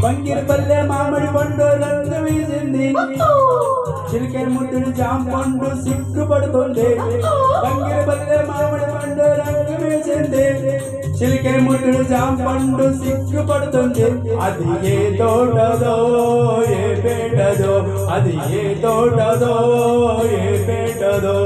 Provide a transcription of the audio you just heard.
బంగిరి పల్లె మామిడి పండు రంగు వేసింది, చిలికే ముట్టుడు జామ పండు సిగ్గుపడుతుంది. బంగిరి పల్లె మామిడి పండు రంగు వేసింది, చిలికే ముట్టుడు జామ పండు సిగ్గుపడుతుంది. అది ఏ తోటదో ఏ పేటదో, అది ఏ తోటదో ఏ పేటదో.